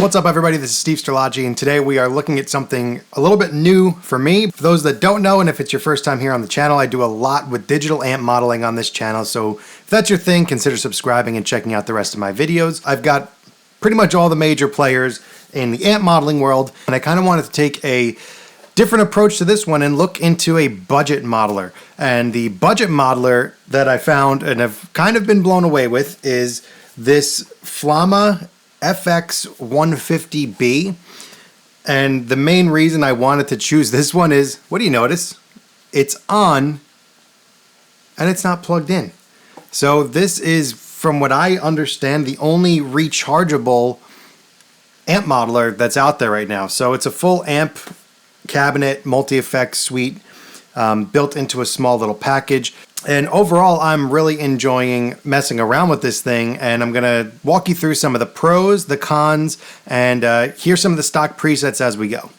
What's up everybody, this is Steve Sterlacci, and today we are looking at something a little bit new for me. For those that don't know, and if it's your first time here on the channel, I do a lot with digital amp modeling on this channel, so if that's your thing, consider subscribing and checking out the rest of my videos. I've got pretty much all the major players in the amp modeling world, and I kind of wanted to take a different approach to this one and look into a budget modeler. And the budget modeler that I found and have kind of been blown away with is this Flamma FX150b. And the main reason I wanted to choose this one is, what do you notice? It's on and it's not plugged in. So this is, from what I understand, the only rechargeable amp modeler that's out there right now. So it's a full amp cabinet, multi-effects suite, built into a small little package. And overall, I'm really enjoying messing around with this thing, and I'm gonna walk you through some of the pros, the cons, and here's some of the stock presets as we go.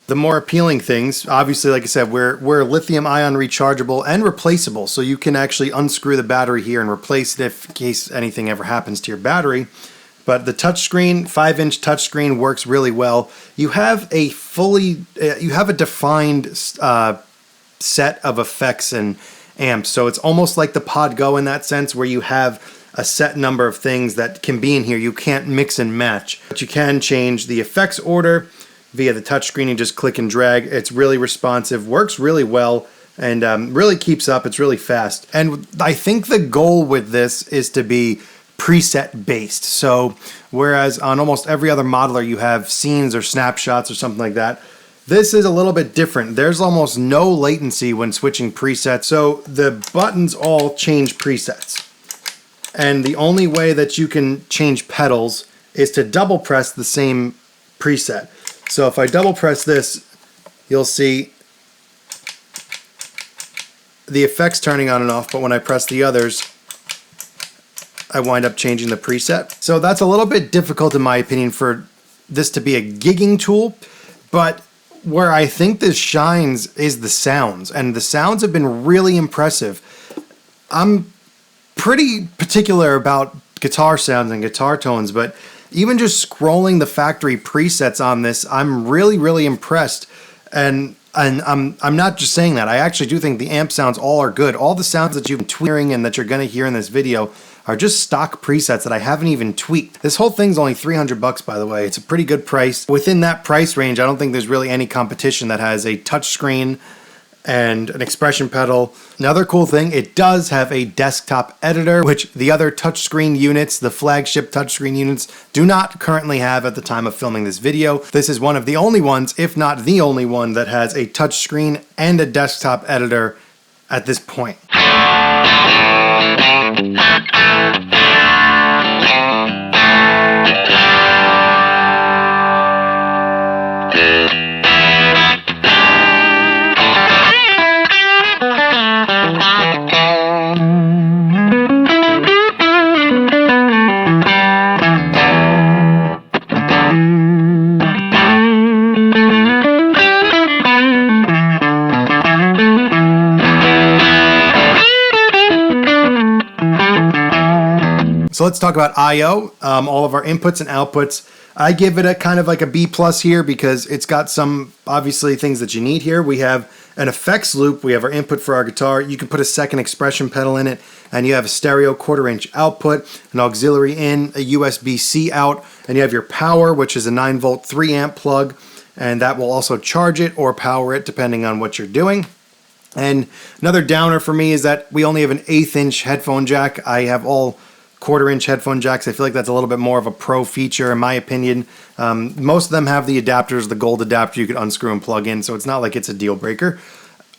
The more appealing things, obviously, like I said, we're lithium-ion rechargeable and replaceable, so you can actually unscrew the battery here and replace it in case anything ever happens to your battery. But the touchscreen, 5-inch touchscreen, works really well. You have a defined set of effects and amps, so it's almost like the Pod Go in that sense, where you have a set number of things that can be in here. You can't mix and match, but you can change the effects order via the touchscreen. You just click and drag. It's really responsive, works really well, and really keeps up. It's really fast. And I think the goal with this is to be preset based. So whereas on almost every other modeler you have scenes or snapshots or something like that, this is a little bit different. There's almost no latency when switching presets. So the buttons all change presets. And the only way that you can change pedals is to double press the same preset. So if I double press this, you'll see the effects turning on and off, but when I press the others, I wind up changing the preset. So that's a little bit difficult in my opinion for this to be a gigging tool, but where I think this shines is the sounds, and the sounds have been really impressive. I'm pretty particular about guitar sounds and guitar tones, but even just scrolling the factory presets on this, I'm really impressed. And I'm not just saying that. I actually do think the amp sounds all are good. All the sounds that you've been hearing and that you're going to hear in this video are just stock presets that I haven't even tweaked. This whole thing's only 300 bucks, by the way. It's a pretty good price. Within that price range, I don't think there's really any competition that has a touchscreen and an expression pedal. Another cool thing, it does have a desktop editor, which the other touchscreen units, the flagship touchscreen units, do not currently have at the time of filming this video. This is one of the only ones, if not the only one, that has a touchscreen and a desktop editor at this point. So let's talk about I/O, all of our inputs and outputs. I give it a kind of like a B+ here because it's got some, obviously, things that you need here. We have an effects loop. We have our input for our guitar. You can put a second expression pedal in it, and you have a stereo 1/4-inch output, an auxiliary in, a USB-C out, and you have your power, which is a 9-volt 3-amp plug, and that will also charge it or power it depending on what you're doing. And another downer for me is that we only have an 1/8-inch headphone jack. I have all 1/4-inch headphone jacks. I feel like that's a little bit more of a pro feature in my opinion. Most of them have the adapters, the gold adapter you could unscrew and plug in, so it's not like it's a deal breaker.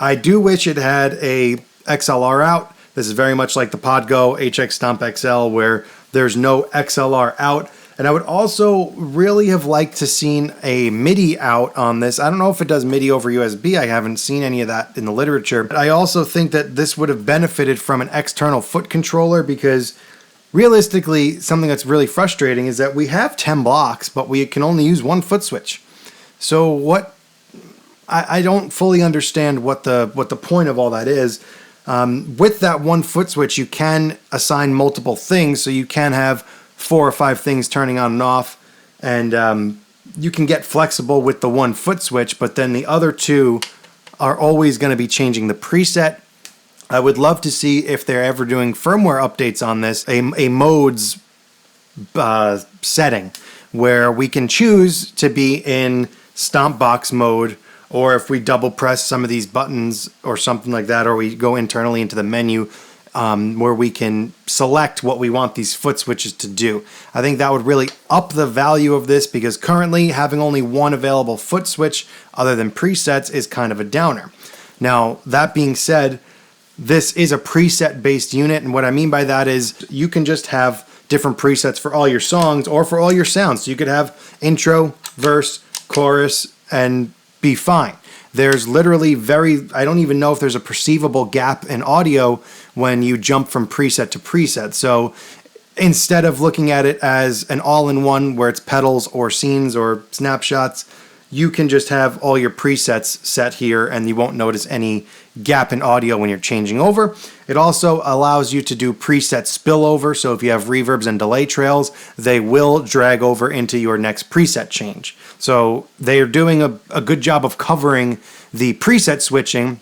I do wish it had a XLR out. This is very much like the Podgo HX Stomp XL where there's no XLR out. And I would also really have liked to seen a MIDI out on this. I don't know if it does MIDI over USB. I haven't seen any of that in the literature. But I also think that this would have benefited from an external foot controller because realistically, something that's really frustrating is that we have 10 blocks, but we can only use one foot switch. So what? I don't fully understand what the point of all that is. With that one foot switch, you can assign multiple things, so you can have 4 or 5 things turning on and off, and you can get flexible with the one foot switch, but then the other two are always going to be changing the preset. I would love to see if they're ever doing firmware updates on this, a modes setting where we can choose to be in stomp box mode, or if we double press some of these buttons or something like that, or we go internally into the menu where we can select what we want these foot switches to do. I think that would really up the value of this because currently having only one available foot switch other than presets is kind of a downer. Now, that being said, this is a preset based unit, and what I mean by that is you can just have different presets for all your songs or for all your sounds. So you could have intro, verse, chorus, and be fine. There's literally I don't even know if there's a perceivable gap in audio when you jump from preset to preset. So instead of looking at it as an all-in-one where it's pedals or scenes or snapshots, you can just have all your presets set here and you won't notice any gap in audio when you're changing over. It also allows you to do preset spillover, so if you have reverbs and delay trails, they will drag over into your next preset change. So they are doing a good job of covering the preset switching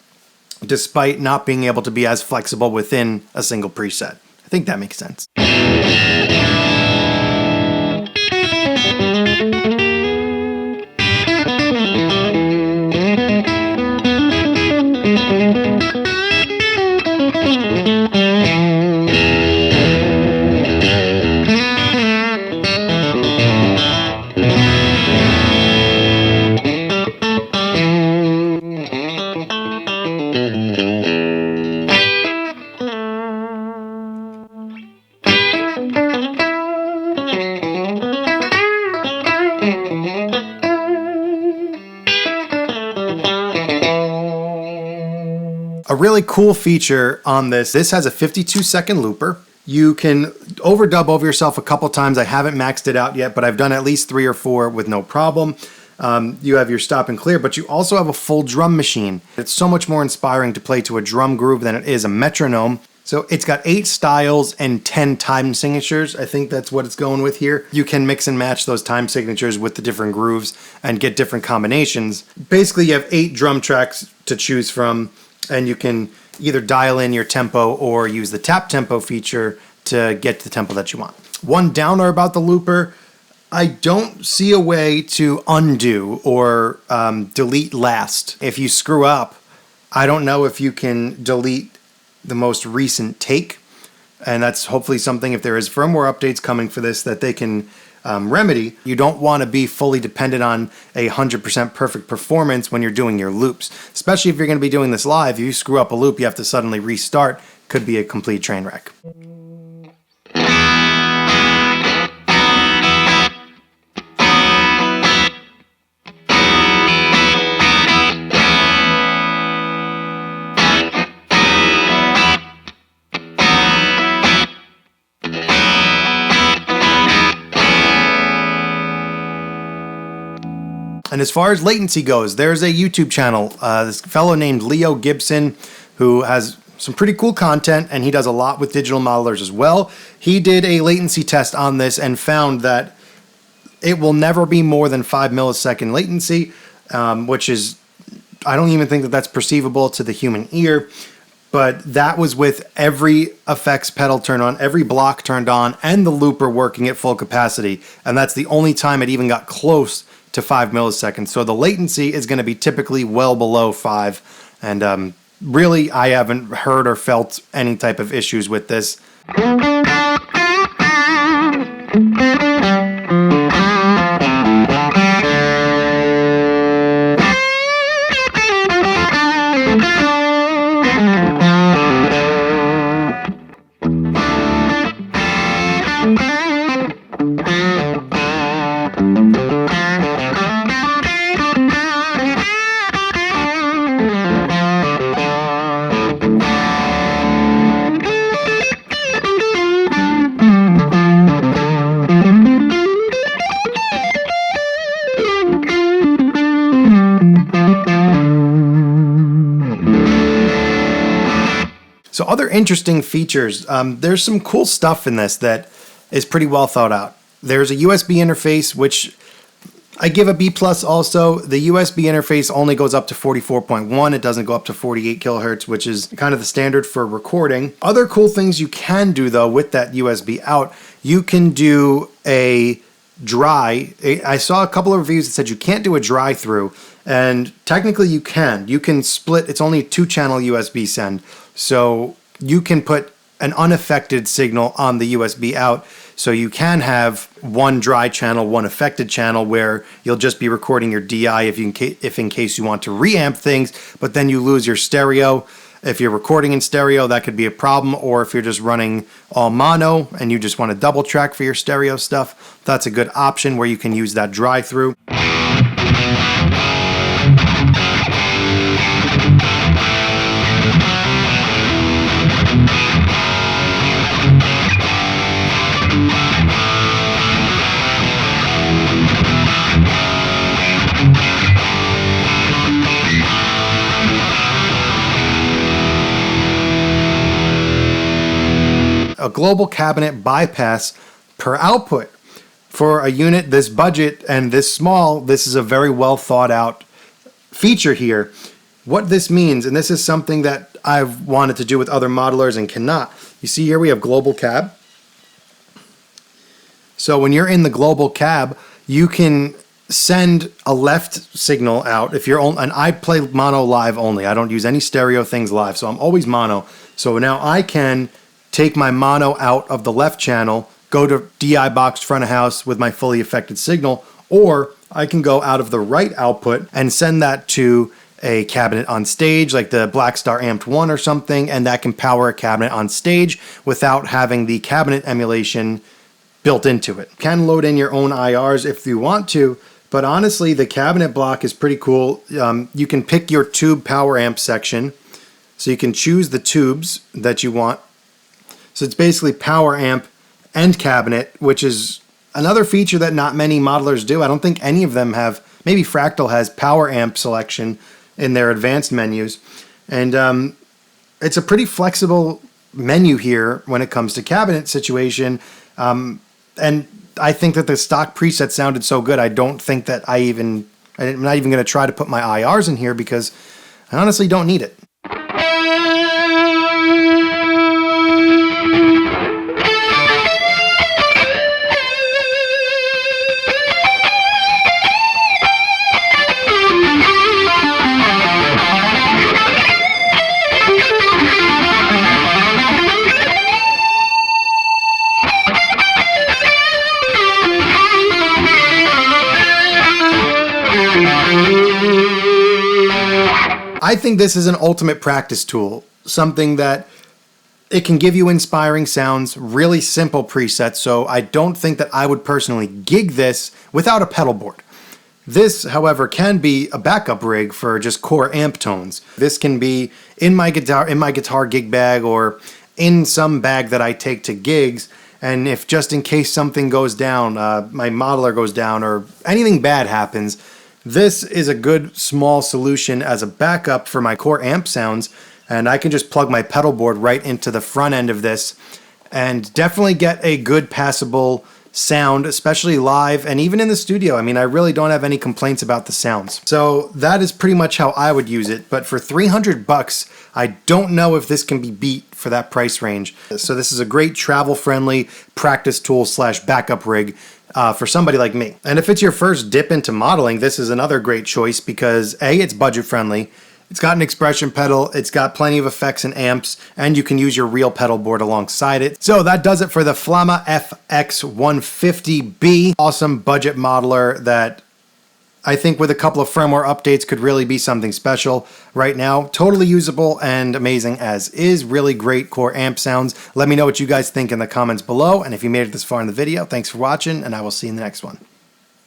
despite not being able to be as flexible within a single preset. I think that makes sense. A really cool feature on this has a 52-second looper. You can overdub over yourself a couple times. I haven't maxed it out yet, but I've done at least 3 or 4 with no problem. You have your stop and clear, but you also have a full drum machine. It's so much more inspiring to play to a drum groove than it is a metronome. So it's got 8 styles and 10 time signatures. I think that's what it's going with here. You can mix and match those time signatures with the different grooves and get different combinations. Basically, you have 8 drum tracks to choose from, and you can either dial in your tempo or use the tap tempo feature to get the tempo that you want. One downer about the looper, I don't see a way to undo or delete last. If you screw up, I don't know if you can delete the most recent take, and that's hopefully something, if there is firmware updates coming for this, that they can remedy. You don't want to be fully dependent on 100% perfect performance when you're doing your loops, especially if you're going to be doing this live. If you screw up a loop, you have to suddenly restart. Could be a complete train wreck. And as far as latency goes, there's a YouTube channel, this fellow named Leo Gibson, who has some pretty cool content, and he does a lot with digital modelers as well. He did a latency test on this and found that it will never be more than 5 millisecond latency, which is, I don't even think that that's perceivable to the human ear. But that was with every effects pedal turned on, every block turned on, and the looper working at full capacity. And that's the only time it even got close to 5 milliseconds. So the latency is going to be typically well below 5. And really, I haven't heard or felt any type of issues with this. So other interesting features, there's some cool stuff in this that is pretty well thought out. There's a USB interface, which I give a B+ also. The USB interface only goes up to 44.1. It doesn't go up to 48 kilohertz, which is kind of the standard for recording. Other cool things you can do though with that USB out, you can do a dry. I saw a couple of reviews that said you can't do a dry through, and technically you can. You can split, it's only a 2-channel USB send. So you can put an unaffected signal on the USB out. So you can have one dry channel, one affected channel where you'll just be recording your DI if in case you want to reamp things, but then you lose your stereo. If you're recording in stereo, that could be a problem. Or if you're just running all mono and you just want to double track for your stereo stuff, that's a good option where you can use that dry through. A global cabinet bypass per output. For a unit this budget and this small, this is a very well thought out feature here. What this means, and this is something that I've wanted to do with other modelers and cannot. You see here we have global cab. So when you're in the global cab, you can send a left signal out. If you're on, and I play mono live only. I don't use any stereo things live, so I'm always mono. So now I can take my mono out of the left channel, go to DI box front of house with my fully affected signal, or I can go out of the right output and send that to a cabinet on stage, like the Blackstar Amped 1 or something, and that can power a cabinet on stage without having the cabinet emulation built into it. You can load in your own IRs if you want to, but honestly, the cabinet block is pretty cool. You can pick your tube power amp section, so you can choose the tubes that you want. So it's basically power amp and cabinet, which is another feature that not many modelers do. I don't think any of them have. Maybe Fractal has power amp selection in their advanced menus. And it's a pretty flexible menu here when it comes to cabinet situation. And I think that the stock preset sounded so good, I don't think that I'm not even going to try to put my IRs in here because I honestly don't need it. I think this is an ultimate practice tool, something that it can give you inspiring sounds, really simple presets, so I don't think that I would personally gig this without a pedal board. This, however, can be a backup rig for just core amp tones. This can be in my guitar gig bag or in some bag that I take to gigs, and if just in case something goes down, my modeler goes down or anything bad happens, this is a good small solution as a backup for my core amp sounds, and I can just plug my pedal board right into the front end of this and definitely get a good passable sound, especially live and even in the studio. I mean, I really don't have any complaints about the sounds. So that is pretty much how I would use it, but for 300 bucks, I don't know if this can be beat for that price range. So this is a great travel-friendly practice tool slash backup rig for somebody like me. And if it's your first dip into modeling, this is another great choice because A, it's budget friendly, it's got an expression pedal, it's got plenty of effects and amps, and you can use your real pedal board alongside it. So that does it for the Flamma FX150b. Awesome budget modeler that I think with a couple of firmware updates could really be something special. Right now, totally usable and amazing as is. Really great core amp sounds. Let me know what you guys think in the comments below. And if you made it this far in the video, thanks for watching, and I will see you in the next one.